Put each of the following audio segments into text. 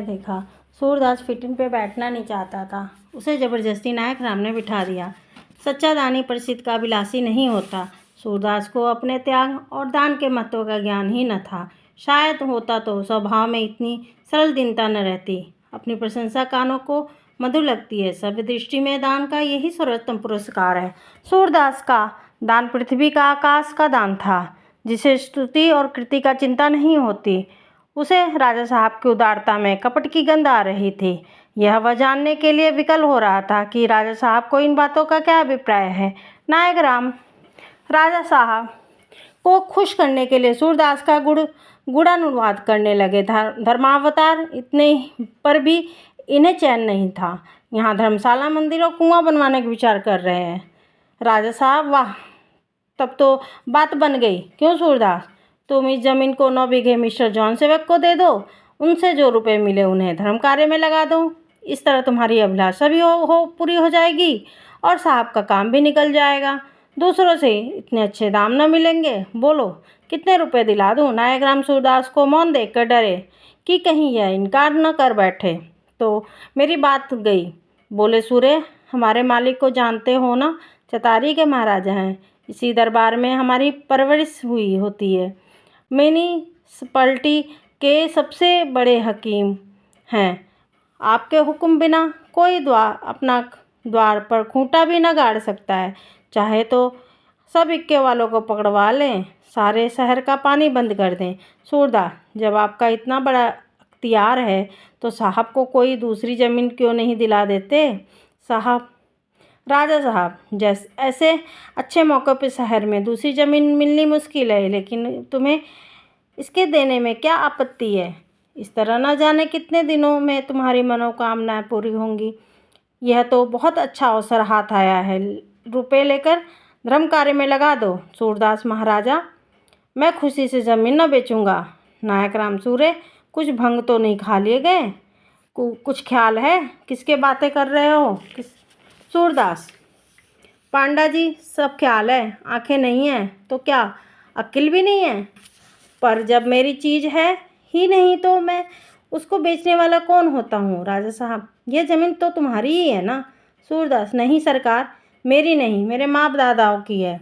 ने देखा। सूरदास फिटिन पे बैठना नहीं चाहता था। उसे जबरदस्ती नायक राम ने बिठा दिया। सच्चा दानी प्रसिद्ध का विलासी नहीं होता। सूरदास को अपने त्याग और दान के महत्व का ज्ञान ही न था। शायद होता तो स्वभाव में इतनी सरल दीनता न रहती। अपनी प्रशंसा कानों को मधुर लगती है। सभ्य दृष्टि में दान का यही सर्वोत्तम पुरस्कार है। सूरदास का दान पृथ्वी का आकाश का दान था, जिसे स्तुति और कृति का चिंता नहीं होती। उसे राजा साहब की उदारता में कपट की गंध आ रही थी। यह वह जानने के लिए विकल हो रहा था कि राजा साहब को इन बातों का क्या अभिप्राय है। नायक राम राजा साहब को खुश करने के लिए सूरदास का गुणानुवाद करने लगे। धर्मावतार इतने पर भी इन्हें चैन नहीं था। यहाँ धर्मशाला, मंदिर और कुआं बनवाने का विचार कर रहे हैं। राजा साहब, वाह, तब तो बात बन गई। क्यों सूरदास, तुम इस जमीन को 9 बीघे मिस्टर जॉन सेवक को दे दो। उनसे जो रुपए मिले उन्हें धर्म कार्य में लगा दो। इस तरह तुम्हारी अभिलाषा भी पूरी हो जाएगी और साहब का काम भी निकल जाएगा। दूसरों से इतने अच्छे दाम न मिलेंगे। बोलो कितने रुपए दिला दूं? नायक राम सूरदास को मौन देखकर डरे कि कहीं यह इनकार न कर बैठे तो मेरी बात गई। बोले, सूर्य, हमारे मालिक को जानते हो ना, चतारी के महाराजा हैं। इसी दरबार में हमारी परवरिश हुई होती है। म्युनिसिपैलिटी के सबसे बड़े हकीम हैं। आपके हुक्म बिना कोई अपना द्वार पर खूंटा भी न गाड़ सकता है। चाहे तो सब इक्के वालों को पकड़वा लें, सारे शहर का पानी बंद कर दें। सूरदास, जब आपका इतना बड़ा अख्तियार है तो साहब को कोई दूसरी ज़मीन क्यों नहीं दिला देते? साहब, राजा साहब, जैसे ऐसे अच्छे मौके पर शहर में दूसरी ज़मीन मिलनी मुश्किल है, लेकिन तुम्हें इसके देने में क्या आपत्ति है? इस तरह न जाने कितने दिनों में तुम्हारी मनोकामनाएं पूरी होंगी। यह तो बहुत अच्छा अवसर हाथ आया है। रुपए लेकर धर्म कार्य में लगा दो। सूरदास महाराजा, मैं खुशी से ज़मीन न बेचूंगा। नायक राम, सूर्य, कुछ भंग तो नहीं खा लिए गए? कुछ ख्याल है किसके बातें कर रहे हो? सूरदास, पांडा जी, सब ख्याल है। आंखें नहीं हैं तो क्या अक्ल भी नहीं है? पर जब मेरी चीज़ है ही नहीं तो मैं उसको बेचने वाला कौन होता हूँ? राजा साहब, यह ज़मीन तो तुम्हारी ही है ना? सूरदास, नहीं सरकार, मेरी नहीं, मेरे माँ दादाओं की है।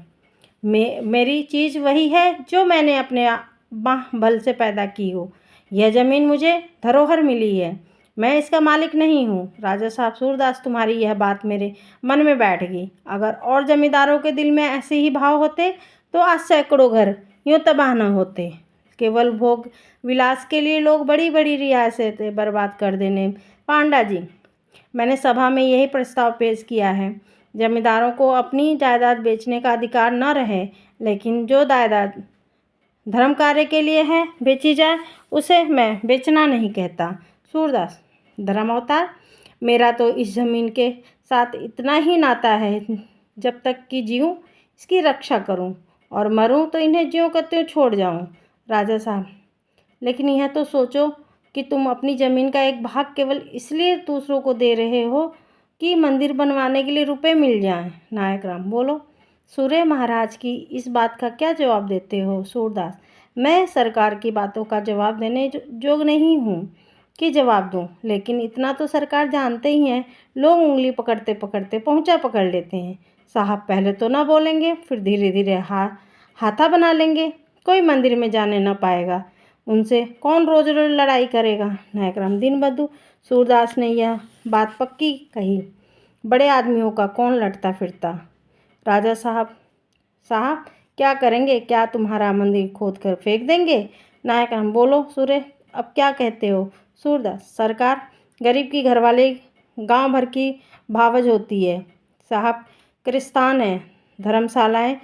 मेरी चीज़ वही है जो मैंने अपने बाह बल से पैदा की हो। यह ज़मीन मुझे धरोहर मिली है, मैं इसका मालिक नहीं हूँ। राजा साहब, सूरदास, तुम्हारी यह बात मेरे मन में बैठ गई। अगर और जमींदारों के दिल में ऐसे ही भाव होते तो आज सैकड़ों घर यूँ तबाह न होते। केवल भोग विलास के लिए लोग बड़ी बड़ी रियासतें बर्बाद कर देने। पांडा जी, मैंने सभा में यही प्रस्ताव पेश किया है। जमींदारों को अपनी जायदाद बेचने का अधिकार न रहे, लेकिन जो जायदाद धर्म कार्य के लिए है बेची जाए, उसे मैं बेचना नहीं कहता। सूरदास, धर्म अवतार, मेरा तो इस ज़मीन के साथ इतना ही नाता है, जब तक कि जीऊँ इसकी रक्षा करूँ और मरूँ तो इन्हें ज्यों का त्यों छोड़ जाऊँ। राजा साहब, लेकिन यह तो सोचो कि तुम अपनी ज़मीन का एक भाग केवल इसलिए दूसरों को दे रहे हो कि मंदिर बनवाने के लिए रुपए मिल जाएं। नायक राम, बोलो, सूर्य महाराज की इस बात का क्या जवाब देते हो? सूरदास, मैं सरकार की बातों का जवाब देने जोग नहीं हूँ कि जवाब दूँ, लेकिन इतना तो सरकार जानते ही हैं, लोग उंगली पकड़ते पकड़ते पहुँचा पकड़ लेते हैं। साहब पहले तो ना बोलेंगे, फिर धीरे धीरे हाथा बना लेंगे। कोई मंदिर में जाने न पाएगा। उनसे कौन रोज रोज लड़ाई करेगा? नायक राम, दिन बदू। सूरदास ने यह बात पक्की कही। बड़े आदमियों का कौन लड़ता फिरता? राजा साहब, साहब क्या करेंगे? क्या तुम्हारा मंदिर खोद कर फेंक देंगे? नायक राम, बोलो सूर्य, अब क्या कहते हो? सूरदास, सरकार, गरीब की घरवाली गांव भर की भावज होती है। साहब, क्रिस्तान है, धर्मशालाएं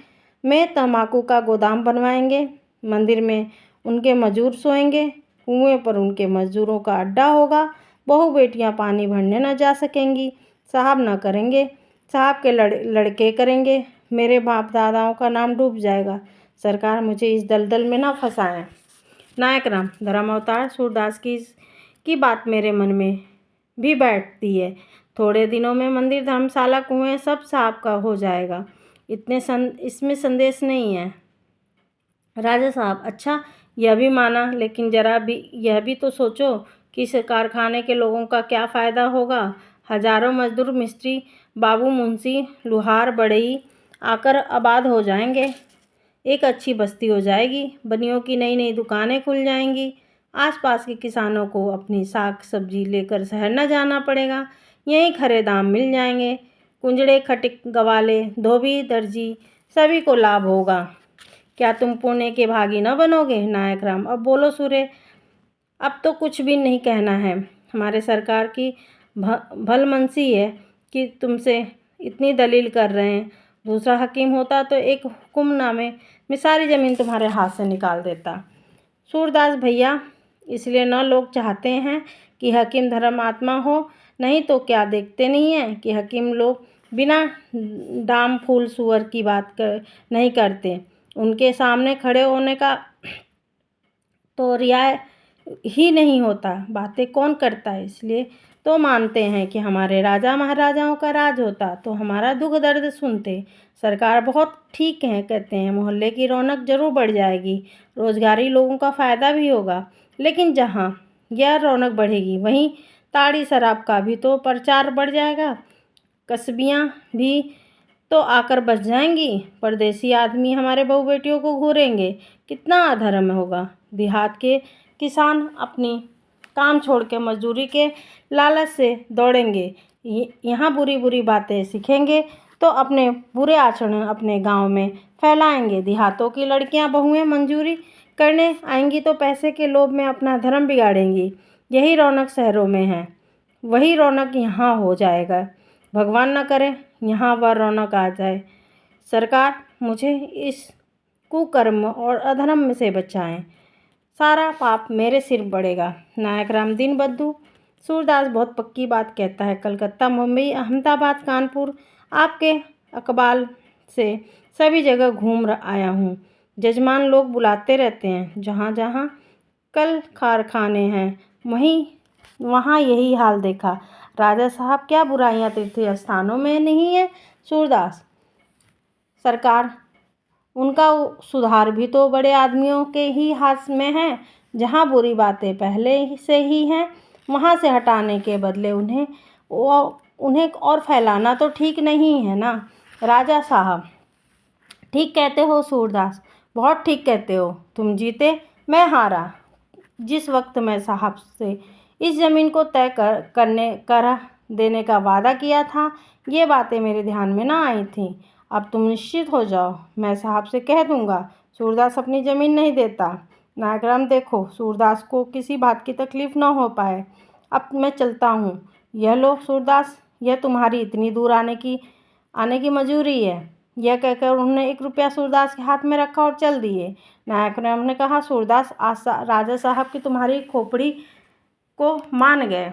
में तम्बाकू का गोदाम बनवाएंगे, मंदिर में उनके मजदूर सोएंगे, कुएं पर उनके मजदूरों का अड्डा होगा, बहू बेटियां पानी भरने न जा सकेंगी। साहब न करेंगे, साहब के लड़के करेंगे, मेरे बाप दादाओं का नाम डूब जाएगा। सरकार, मुझे इस दलदल में न फंसाएं। नायक राम, धर्म अवतार, सूरदास की बात मेरे मन में भी बैठती है। थोड़े दिनों में मंदिर, धर्मशाला, कुएं सब साहब का हो जाएगा। इसमें संदेश नहीं है। राजा साहब, अच्छा, यह भी माना, लेकिन जरा भी यह भी तो सोचो कि इस कारखाने के लोगों का क्या फ़ायदा होगा। हज़ारों मजदूर, मिस्त्री, बाबू, मुंशी, लुहार, बढ़ई आकर आबाद हो जाएंगे। एक अच्छी बस्ती हो जाएगी। बनियों की नई नई दुकानें खुल जाएंगी। आसपास के किसानों को अपनी साग सब्जी लेकर शहर न जाना पड़ेगा। यहीं खरे दाम मिल जाएंगे। कुंजड़े, खटिक, गवाले, धोबी, दर्जी सभी को लाभ होगा। क्या तुम पुणे के भागी न बनोगे? नायक राम, अब बोलो सूर्य, अब तो कुछ भी नहीं कहना है। हमारे सरकार की भलमनसी है कि तुमसे इतनी दलील कर रहे हैं। दूसरा हकीम होता तो एक हुक्मनामे में सारी ज़मीन तुम्हारे हाथ से निकाल देता। सूरदास भैया, इसलिए न लोग चाहते हैं कि हकीम धर्मात्मा हो, नहीं तो क्या देखते नहीं हैं कि हकीम लोग बिना डाम फूल सुअर की बात नहीं करते। उनके सामने खड़े होने का तो रियाय ही नहीं होता। बातें कौन करता है? इसलिए तो मानते हैं कि हमारे राजा महाराजाओं का राज होता तो हमारा दुख दर्द सुनते। सरकार बहुत ठीक है, कहते हैं मोहल्ले की रौनक जरूर बढ़ जाएगी, रोजगारी लोगों का फ़ायदा भी होगा। लेकिन जहाँ यह रौनक बढ़ेगी वहीं ताड़ी शराब का भी तो प्रचार बढ़ जाएगा। कस्बियाँ भी तो आकर बस जाएंगी। परदेसी आदमी हमारे बहू बेटियों को घूरेंगे। कितना अधर्म होगा। देहात के किसान अपनी काम छोड़ के मजदूरी के लालच से दौड़ेंगे। यहाँ बुरी बुरी बातें सीखेंगे तो अपने बुरे आचरण अपने गांव में फैलाएंगे। देहातों की लड़कियां बहुएं मंजूरी करने आएंगी तो पैसे के लोभ में अपना धर्म बिगाड़ेंगी। यही रौनक शहरों में है, वही रौनक यहाँ हो जाएगा। भगवान न करे यहाँ वह रौनक आ जाए। सरकार मुझे इस कुकर्म और अधर्म से बचाएं। सारा पाप मेरे सिर पड़ेगा। नायक राम दीन बंधु। सूरदास बहुत पक्की बात कहता है। कलकत्ता, मुंबई, अहमदाबाद, कानपुर आपके अकबाल से सभी जगह घूम आया हूँ। जजमान लोग बुलाते रहते हैं। जहाँ जहाँ कल कारखाने हैं वहाँ यही हाल देखा। राजा साहब, क्या बुराइयाँ तीर्थ स्थानों में नहीं है? सूरदास, सरकार उनका सुधार भी तो बड़े आदमियों के ही हाथ में है। जहाँ बुरी बातें पहले से ही हैं वहाँ से हटाने के बदले उन्हें और फैलाना तो ठीक नहीं है ना। राजा साहब, ठीक कहते हो सूरदास, बहुत ठीक कहते हो। तुम जीते, मैं हारा। जिस वक्त मैं साहब से इस ज़मीन को तय कर देने का वादा किया था, ये बातें मेरे ध्यान में ना आई थीं। अब तुम निश्चित हो जाओ, मैं साहब से कह दूंगा सूरदास अपनी ज़मीन नहीं देता। नायक राम, देखो सूरदास को किसी बात की तकलीफ़ ना हो पाए। अब मैं चलता हूँ। यह लो सूरदास, यह तुम्हारी इतनी दूर आने की मजूरी है। यह कहकर उन्होंने 1 रुपया सूरदास के हाथ में रखा और चल दिए। नायक राम ने कहा, सूरदास, आज राजा साहब की तुम्हारी खोपड़ी को मान गए।